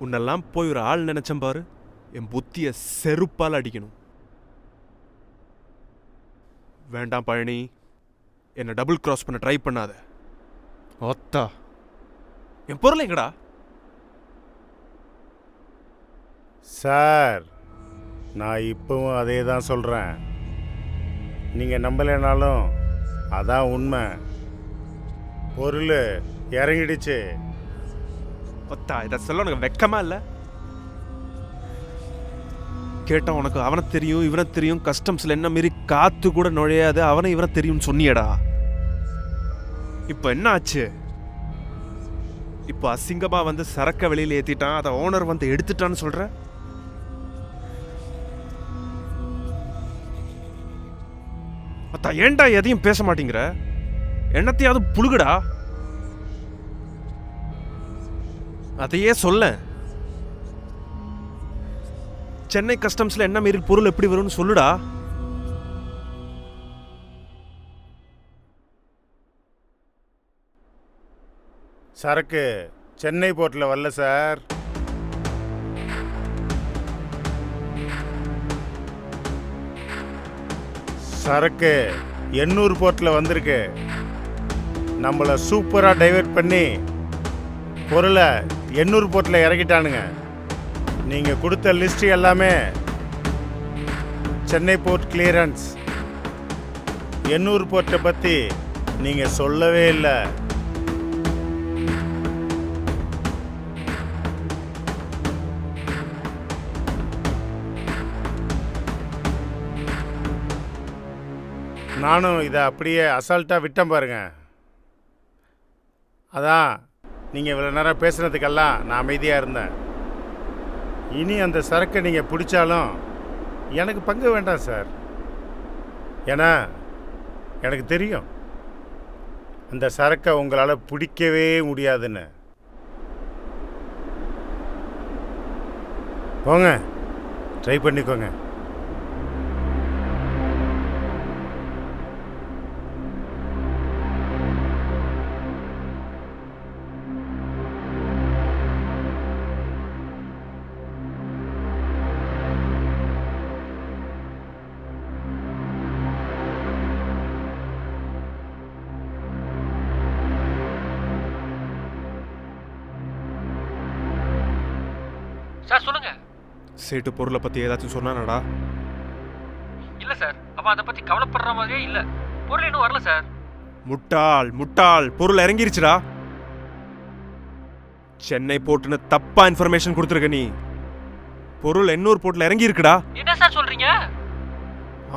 உன்னெல்லாம் போய் ஒரு ஆள் நினைச்சேன் பாரு, என் புத்திய செருப்பால் அடிக்கணும். வேண்டாம் பழனி, என்னை டபுள் கிராஸ் பண்ண ட்ரை பண்ணாத. ஒத்தா என் பொருள் எங்கடா? சார், நான் இப்பவும் அதே தான் சொல்கிறேன். நீங்கள் நம்பலைனாலும் அதான் உண்மை. பொருள் இறங்கிடுச்சு. ஒத்தா இதை சொல்ல உனக்கு வெக்கமா இல்லை? கேட்டால் உனக்கு அவனை தெரியும் இவனை தெரியும், கஸ்டம்ஸில் என்ன மாரி காற்று கூட நுழையாது, அவனை இவனை தெரியும்னு சொன்னியடா. இப்போ என்ன ஆச்சு? இப்போ அசிங்கமாக வந்து சரக்க வெளியில் ஏற்றிட்டான், அதை ஓனர் வந்து எடுத்துட்டான்னு சொல்கிற? அத்தா ஏன்டா எதையும் பேச மாட்டேங்கிற? என்னத்தையாவது புழுகுடா. அதையே சொல்ல. சென்னை கஸ்டம்ஸ்ல என்ன மாரி பொருள் எப்படி வரும்னு சொல்லுடா. சரக்கு சென்னை போர்ட்டில் வரல சார். சரக்கு எண்ணூர் போர்ட்டில் வந்திருக்கு. நம்மளை சூப்பராக டைவர்ட் பண்ணி பொருளை எண்ணூர் போர்ட்டில் இறக்கிட்டானுங்க. நீங்கள் கொடுத்த லிஸ்ட் எல்லாமே சென்னை போர்ட் கிளியரன்ஸ். எண்ணூர் போர்ட்டை பற்றி நீங்கள் சொல்லவே இல்லை. நானும் இதை அப்படியே அசால்ட்டாக விட்டேன் பாருங்க. அதான் நீங்கள் இவ்வளோ நேரம் பேசுனதுக்கெல்லாம் நான் அமைதியாக இருந்தேன். இனி அந்த சரக்கை நீங்கள் பிடிச்சாலும் எனக்கு பங்கு வேண்டாம் சார். ஏன்னா எனக்கு தெரியும் அந்த சரக்கை உங்களால் பிடிக்கவே முடியாதுன்னு. போங்க, ட்ரை பண்ணிக்கோங்க. சார் சொல்லுங்க. சேட்டு பொருளை பத்தி ஏதாச்சும் சொன்னானடா? இல்ல சார், அவன் அதை பத்தி கவலைப்படுற மாதிரியே இல்ல. பொருள் இன்னும் வரல சார். முட்டாள் முட்டாள், பொருள் இறங்கிருச்சுடா. சென்னை போர்ட்னு தப்பா இன்ஃபர்மேஷன் கொடுத்துருக்க நீ. பொருள் எண்ணூர் போர்ட்ல இறங்கி இருக்குடா. என்ன சார் சொல்றீங்க?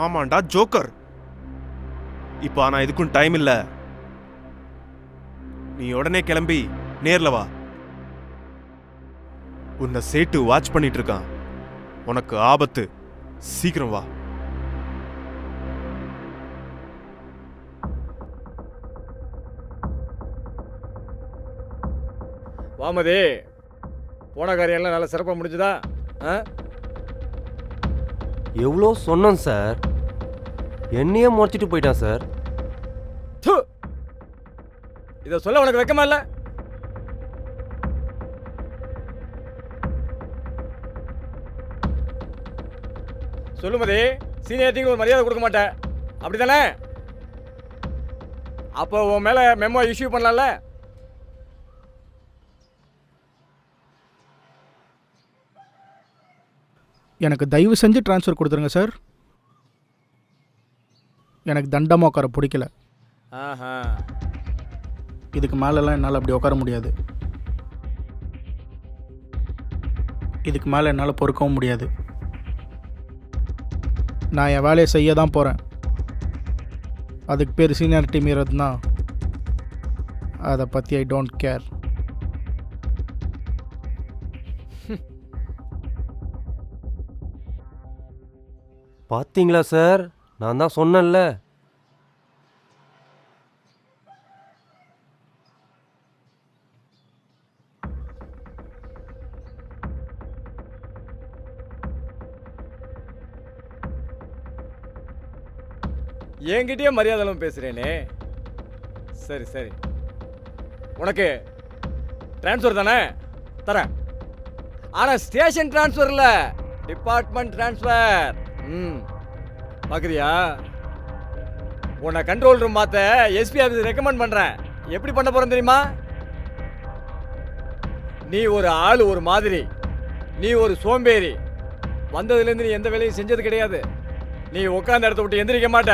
ஆமாண்டா ஜோக்கர். இப்போ ஆனா இதுக்கும் டைம் இல்ல. நீ உடனே கிளம்பி நேர்ல வா. உன்னை சேட்டு வாட்ச் பண்ணிட்டு இருக்கான். உனக்கு ஆபத்து. சீக்கிரம் வா. வாமதி, போன காரியெல்லாம் நல்லா சிறப்பாக முடிஞ்சுதா? எவ்வளோ சொன்னோம் சார், என்னையே முறைச்சிட்டு போயிட்டான் சார். இதை சொல்ல உனக்கு வெக்கமா இல்லை? சொல்லுமதி, சீனியரிட்டிக்கு ஒரு மரியாதை கொடுக்க மாட்டேன், அப்படிதானே? அப்போ உன் மேலே மெமோ இஷ்யூ பண்ணலாம்ல? எனக்கு தயவு செஞ்சு ட்ரான்ஸ்ஃபர் கொடுத்துருங்க சார். எனக்கு தண்டமாக உட்கார பிடிக்கல. ஆஹா, இதுக்கு மேலெல்லாம் என்னால் அப்படி உட்கார முடியாது. இதுக்கு மேலே என்னால் பொறுக்கவும் முடியாது. நான் என் வேலையை செய்ய தான் போகிறேன். அதுக்கு பேர் சீனியாரிட்டி மீறதுனா அதை பற்றி ஐ டோன்ட் கேர். பார்த்தீங்களா சார், நான் தான் சொன்னேன்ல. என்கிட்டயே மரியாதைலாம் பேசுகிறேனே. சரி சரி, உனக்கு ட்ரான்ஸ்ஃபர் தானே தரேன். ஆனால் ஸ்டேஷன் ட்ரான்ஸ்ஃபர் இல்லை, டிபார்ட்மெண்ட் ட்ரான்ஸ்ஃபர். பார்க்குறியா? உன்னை கண்ட்ரோல் ரூம் மாற்ற எஸ்பி ஆஃபீஸ் ரெக்கமெண்ட் பண்ணுறேன். எப்படி பண்ண போகிறேன் தெரியுமா? நீ ஒரு ஆள் ஒரு மாதிரி, நீ ஒரு சோம்பேறி. வந்ததுலேருந்து நீ எந்த வேலையும் செஞ்சது கிடையாது. நீ உட்காந்த இடத்த விட்டு எந்திரிக்க மாட்ட.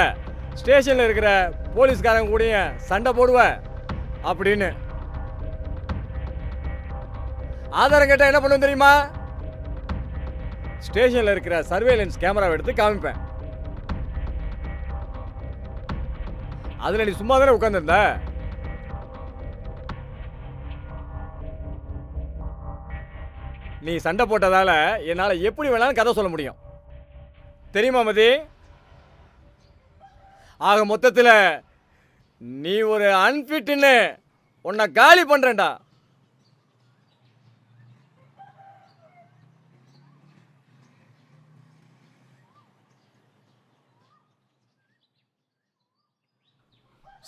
ஸ்டேஷனில் இருக்கிற போலீஸ்காரங்க கூட சண்டை போடுவ அப்படின்னு. ஆதாரம் கேட்டால் என்ன பண்ணுவேன் தெரியுமா? ஸ்டேஷனில் இருக்கிற சர்வேலன்ஸ் கேமராவை எடுத்து காமிப்பேன். அதில் நீ சும்மா தானே உட்காந்துருந்த. நீ சண்டை போட்டதால என்னால் எப்படி வேணாலும் கதை சொல்ல முடியும். தெரியுமா மதி? ஆக மொத்தத்தில் நீ ஒரு அன்ஃபிட்னு உன்னை காலி பண்ணுறேன்டா.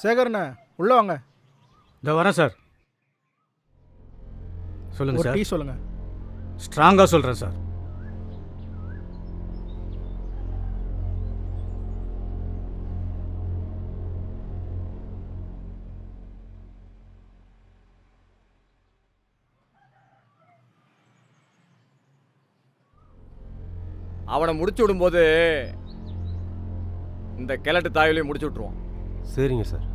சேகர்ண்ணே உள்ளே வாங்க. இந்த வரேன் சார். சொல்லுங்கள் ஒரு சார். டீ சொல்லுங்கள். ஸ்ட்ராங்காக சொல்கிறேன் சார். அவனை முடிச்சு விடும்போது இந்த கிழட்டு தாயிலையும் முடிச்சு விட்டுருவான். சரிங்க சார்.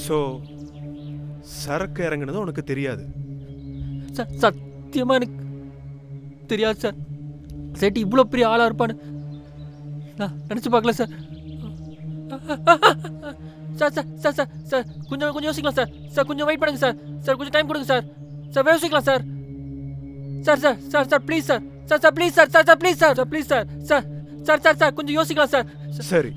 ஸோ சரக்கு இறங்குனது உனக்கு தெரியாது? சார் சத்தியமாக எனக்கு தெரியாது சார். சேட்டி இவ்வளோ பெரிய ஆளாக இருப்பான்னு நான் நினச்சி பார்க்கல sir. Sir sir sir sir sir கொஞ்சம் யோசிக்கலாம் சார். சார் கொஞ்சம் வெயிட் பண்ணுங்க சார். சார் கொஞ்சம் டைம் கொடுங்க சார். சார் யோசிக்கலாம் sir. Sir sir sir sir please sir. Sir sir please sir. Sir sir please sir. Sir please sir. Sir sir sir sir கொஞ்சம் யோசிக்கலாம் sir. சரி,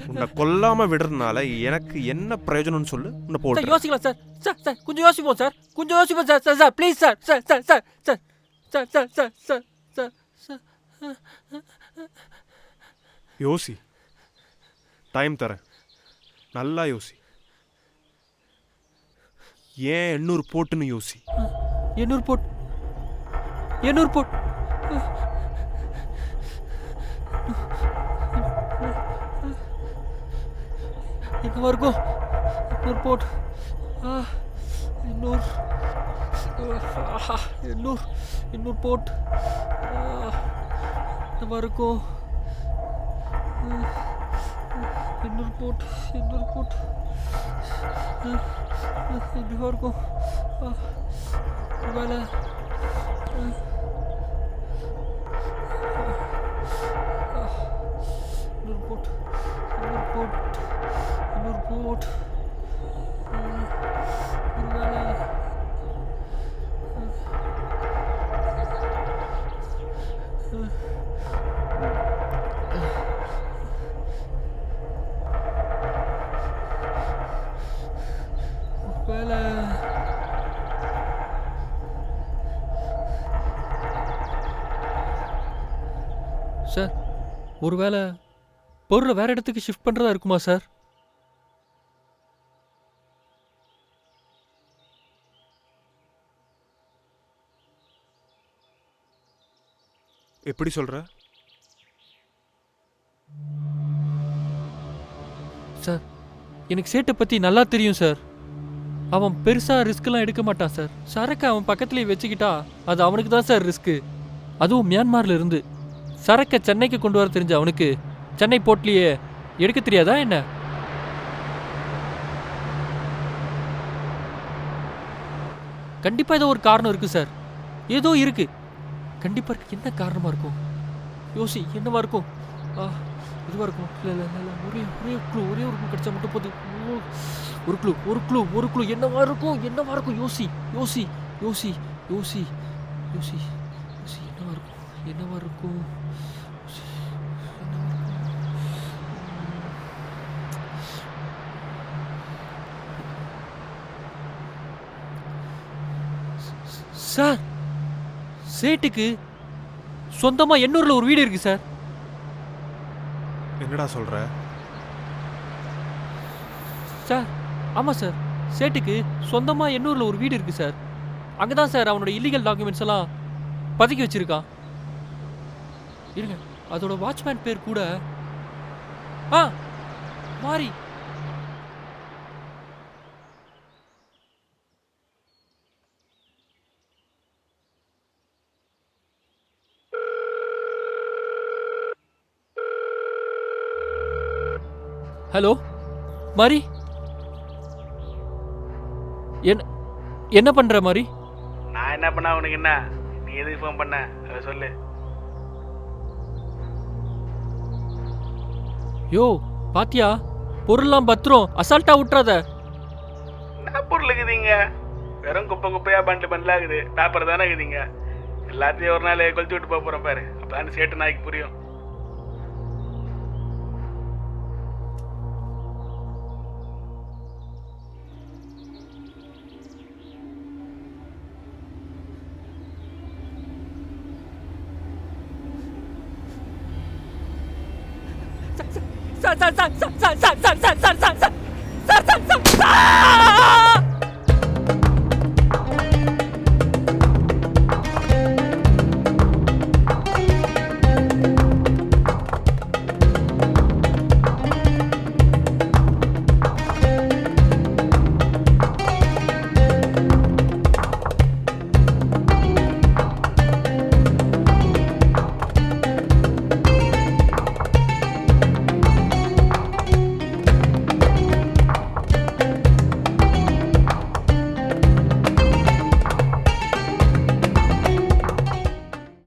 உன்னை கொல்லாம விடுறதுனால எனக்கு என்ன பிரயோஜனம்னு சொல்லு. உன்னை சார் போட்டு யோசிக்கலாம் சார். சார் சார் கொஞ்சம் யோசிப்போம் சார். கொஞ்சம் யோசிப்போம் sir. Sir sir please sir. Sir sir sir sir sir sir sir sir sir sir யோசி. டைம் தரேன், நல்லா யோசி. ஏன் 800 போட்டுன்னு யோசி. 800 போட் 800 போட் என்னவா இருக்கும்? 800 போட் 800 போட் என்னவா இருக்கும்? 800 போட் என்னவா இருக்கும்? வேலை போட் சார், ஒருவேளை பொருளை வேற இடத்துக்கு ஷிஃப்ட் பண்றதா இருக்குமா சார்? எப்படி சொல்ற? சார், எனக்கு சேட்டை பத்தி நல்லா தெரியும் சார். அவன் பெருசா ரிஸ்க்லாம் எடுக்க மாட்டான் சார். சரக்கு அவன் பக்கத்துலேயே வச்சுக்கிட்டா அது அவனுக்கு தான் சார் ரிஸ்க்கு. அதுவும் மியான்மார்ல இருந்து சரக்கை சென்னைக்கு கொண்டு வர தெரிஞ்ச அவனுக்கு சென்னை போர்ட்லயே எடுக்க தெரியாதா என்ன? கண்டிப்பா ஏதோ ஒரு காரணம் இருக்கு சார். ஏதோ இருக்கு, கண்டிப்பா இருக்கு. என்ன காரணமா இருக்கும்? யோசி, என்னவா இருக்கும்? இதுவா இருக்கும்? இல்ல இல்ல இல்ல, ஒரே ஒரு க்ளூ கிடைச்சா மட்டும் போதும். ஒரு க்ளூ என்னவா இருக்கும்? யோசி யோசி யோசி யோசி யோசி யோசி என்னவா இருக்கும்? யோசி, என்னவா இருக்கும்? சார், சேட்டுக்கு சொந்தமா எண்ணூர்ல ஒரு வீடு இருக்கு சார். என்னடா சொல்ற? சார், ஆமா சார், சேட்டுக்கு சொந்தமா எண்ணூர்ல ஒரு வீடு இருக்கு சார். அங்கதான் சார் அவனோட இல்லீகல் டாக்குமெண்ட்ஸ் எல்லாம் பதுக்கி வச்சிருக்கான். இருங்க, அதோட வாட்ச்மேன் பேர் கூட மாறி. ஹலோ மாரி, என்ன பண்ற மாரி? நான் என்ன பண்ண உனக்கு என்ன? நீ எதுக்கு ஃபோன் பண்ண அதை சொல்லு. யோ பாத்தியா, பொருள்லாம் பத்திரம், அசால்ட்டா விட்டுறாத. என்ன பொருள் இருக்குதுங்க? வெறும் குப்பையா பண்டில் ஆகுது. பேப்பர் தானே இருக்குதுங்க. எல்லாத்தையும் ஒரு நாள் கொளுத்தி விட்டு போக போகிறேன் பாரு. அப்போ சேட்டு நாய்க்கு புரியும். சார்